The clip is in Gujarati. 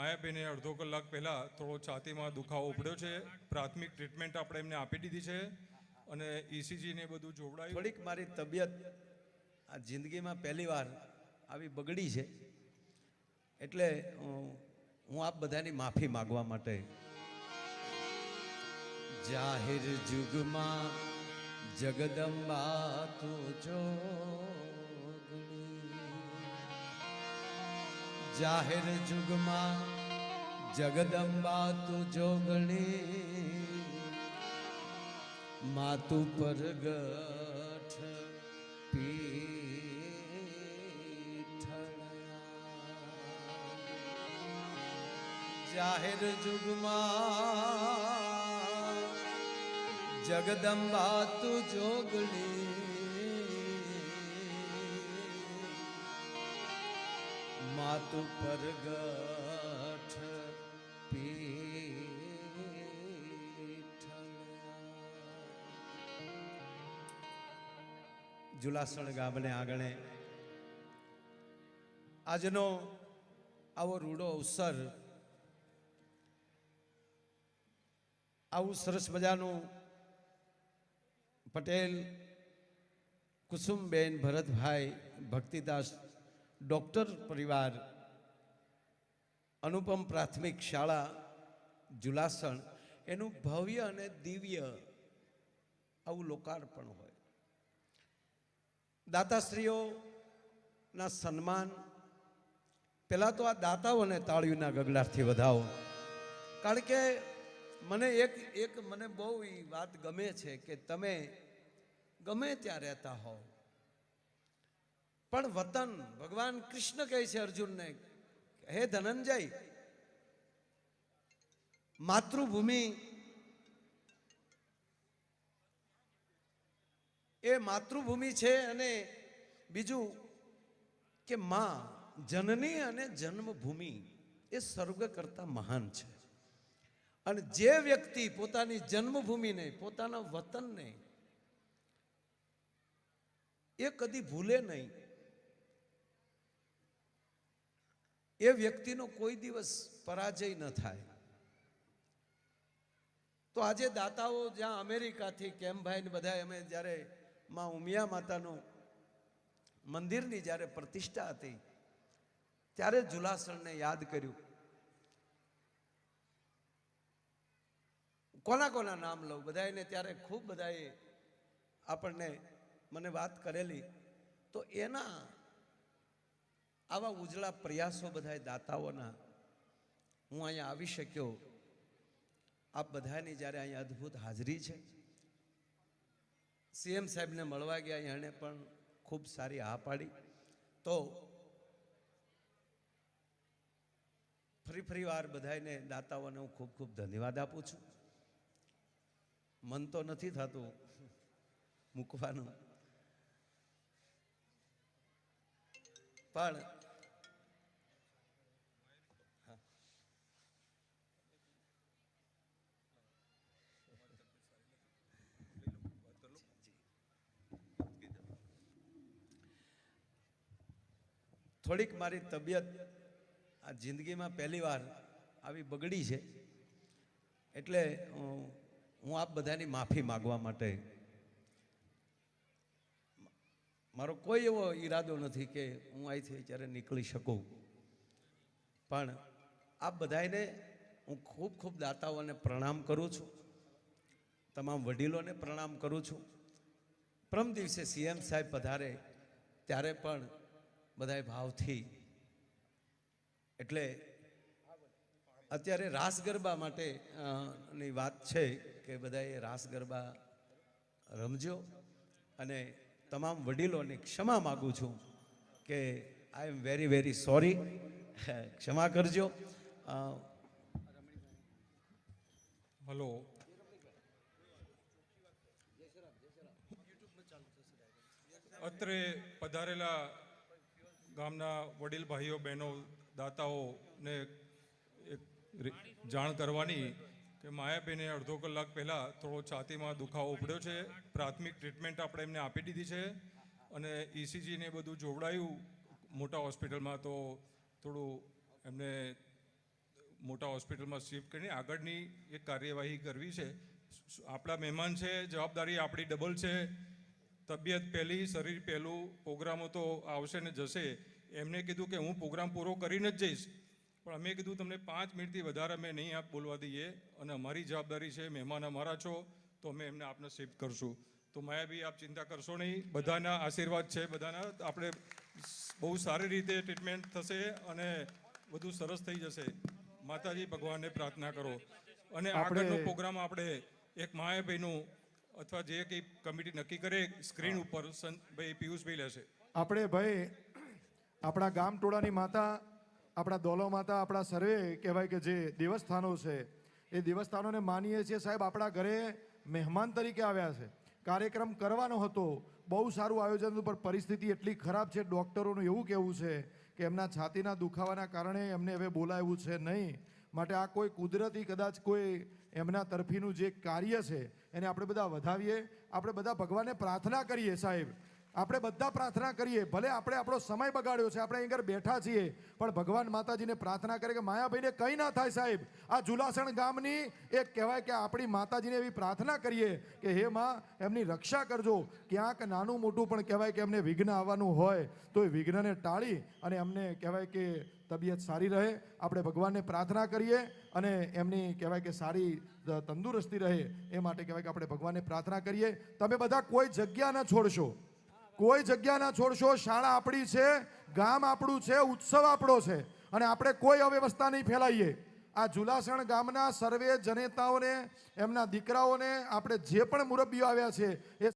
માયાબેને અડધો કલાક પહેલાં થોડો છાતીમાં દુખાવો ઉપડ્યો છે. પ્રાથમિક ટ્રીટમેન્ટ આપણે એમને આપી દીધી છે અને ECG ને બધું જોવડાયું. થોડીક મારી તબિયત આ જિંદગીમાં પહેલી વાર આવી બગડી છે, એટલે હું આપ બધાની માફી માગવા માટે જાહેર જુગમાં જગદંબા તું જોગણી, જાહેર જુગમાં જગદંબા તું જોગણી, માતું પરગઠ પીઠળા, જાહેર જુગમાં જગદંબા તું જોગણી, માતું પરગઠ જુલાસણ ગામને આંગણે આજનો આવો રૂડો અવસર, આવું સરસ મજાનું પટેલ કુસુમબેન ભરતભાઈ ભક્તિદાસ ડૉક્ટર પરિવાર અનુપમ પ્રાથમિક શાળા જુલાસણ, એનું ભવ્ય અને દિવ્ય આવું લોકાર્પણ હોય. દાતાશ્રીઓના સન્માન, પહેલાં તો આ દાતાઓને તાળીઓના ગગડાટથી વધાવો, કારણ કે મને મને બહુ એ વાત ગમે છે કે તમે ગમે ત્યાં રહેતા હો, પણ વતન, ભગવાન કૃષ્ણ કહે છે અર્જુનને, હે ધનંજય, માતૃભૂમિ એ માતૃભૂમિ છે, અને બીજું કે માં જનની અને જન્મભૂમિ એ સ્વર્ગ કરતા મહાન છે. અને જે વ્યક્તિ પોતાની જન્મભૂમિને, પોતાના વતનને એ કદી ભૂલે નહીં, એ વ્યક્તિનો કોઈ દિવસ પરાજય ન થાય. તો આજે દાતાઓ જ્યાં અમેરિકાથી કેમભાઈ ને બધા, અમે જ્યારે માં ઉમિયા માતાનું મંદિરની જ્યારે પ્રતિષ્ઠા હતી ત્યારે જુલાસણને યાદ કર્યું. કોના કોના નામ લઉં, બધાને ત્યારે ખૂબ બધાએ આપણને મને વાત કરેલી, તો એના આવા ઉજળા પ્રયાસો બધા દાતાઓના હું અહીંયા આવી શક્યો. આપ બધાની જ્યારે અહીંયા અદ્ભુત હાજરી છે. CM સાહેબને મળવા ગયા, એણે પણ ખૂબ સારી હા પાડી. તો ફરી વાર બધાને દાતાઓને હું ખૂબ ખૂબ ધન્યવાદ આપું છું. મન તો નથી થતું મૂકવાનું, પણ થોડીક મારી તબિયત આ જિંદગીમાં પહેલી વાર આવી બગડી છે, એટલે હું આપ બધાની માફી માગવા માટે, મારો કોઈ એવો ઈરાદો નથી કે હું અહીંથી જ્યારે નીકળી શકું, પણ આપ બધાને હું ખૂબ ખૂબ દાતાઓને પ્રણામ કરું છું, તમામ વડીલોને પ્રણામ કરું છું. પરમ દિવસે CM સાહેબ પધારે ત્યારે પણ બધાએ ભાવથી, એટલે અત્યારે રાસ ગરબા માટે ની વાત છે કે બધાએ રાસ ગરબા રમજો, અને તમામ વડીલોને ક્ષમા માગું છું કે આઈ એમ વેરી વેરી સોરી, ક્ષમા કરજો. હલો, અત્રે પધારેલા ગામના વડીલ ભાઈઓ બહેનો દાતાઓને એક જાણ કરવાની કે માયાબેને અડધો કલાક પહેલાં થોડો છાતીમાં દુખાવો ઉપડ્યો છે. પ્રાથમિક ટ્રીટમેન્ટ આપણે એમને આપી દીધી છે અને ECG ને બધું જોવડાયું મોટા હોસ્પિટલમાં, તો થોડું એમને મોટા હોસ્પિટલમાં શિફ્ટ કરીને આગળની એક કાર્યવાહી કરવી છે. આપણા મહેમાન છે, જવાબદારી આપણી ડબલ છે. તબિયત પહેલી, શરીર પહેલું, પ્રોગ્રામો તો આવશે ને જશે. એમને કીધું કે હું પ્રોગ્રામ પૂરો કરીને જ જઈશ, પણ અમે કીધું તમને 5 મિનિટથી વધારે અમે નહીં આપ બોલવા દઈએ, અને અમારી જવાબદારી છે, મહેમાન અમારા છો તો અમે એમને આપને શિફ્ટ કરશું. તો માયાભાઈ આપ ચિંતા કરશો નહીં, બધાના આશીર્વાદ છે, બધાના આપણે બહુ સારી રીતે ટ્રીટમેન્ટ થશે અને બધું સરસ થઈ જશે. માતાજી ભગવાનને પ્રાર્થના કરો. અને આગળનો પ્રોગ્રામ આપણે એક માયાભાઈનું અથવા જે કંઈ કમિટી નક્કી કરે સ્ક્રીન ઉપર ભાઈ પિયુષભાઈ લેશે. આપણે ભાઈ આપણા ગામ ટોળાની માતા, આપણા દોલો માતા, આપણા સર્વે કહેવાય કે જે દેવસ્થાનો છે એ દેવસ્થાનોને માનીએ છીએ. સાહેબ આપણા ઘરે મહેમાન તરીકે આવ્યા છે, કાર્યક્રમ કરવાનો હતો, બહુ સારું આયોજન હતું, પણ પરિસ્થિતિ એટલી ખરાબ છે. ડૉક્ટરોનું એવું કહેવું છે કે એમના છાતીના દુખાવાના કારણે એમને હવે બોલાવ્યું છે નહીં. માટે આ કોઈ કુદરતી કદાચ કોઈ એમના તરફીનું જે કાર્ય છે એને આપણે બધા વધાવીએ. આપણે બધા ભગવાનને પ્રાર્થના કરીએ. સાહેબ આપણે બધા પ્રાર્થના કરીએ, ભલે આપણે આપણો સમય બગાડ્યો છે, આપણે અહીં આગળ બેઠા છીએ, પણ ભગવાન માતાજીને પ્રાર્થના કરે કે માયાભાઈને કંઈ ના થાય. સાહેબ આ જુલાસણ ગામની એક કહેવાય કે આપણી માતાજીને એવી પ્રાર્થના કરીએ કે હે માં એમની રક્ષા કરજો. ક્યાંક નાનું મોટું પણ કહેવાય કે એમને વિઘ્ન આવવાનું હોય તો એ વિઘ્નને ટાળી અને એમને કહેવાય કે તબિયત સારી રહે. આપણે ભગવાનને પ્રાર્થના કરીએ અને એમની કહેવાય કે સારી તંદુરસ્તી રહે એ માટે કહેવાય કે આપણે ભગવાનને પ્રાર્થના કરીએ. તમે બધા કોઈ જગ્યા ન છોડશો, કોઈ જગ્યા ના છોડશો. શાળા આપણી છે, ગામ આપણું છે, ઉત્સવ આપણો છે, અને આપણે કોઈ અવ્યવસ્થા નહીં ફેલાઈએ. આ જુલાસણ ગામના સર્વે જનેતાઓને, એમના દીકરાઓને, આપણે જે પણ મુરબ્બીઓ આવ્યા છે એ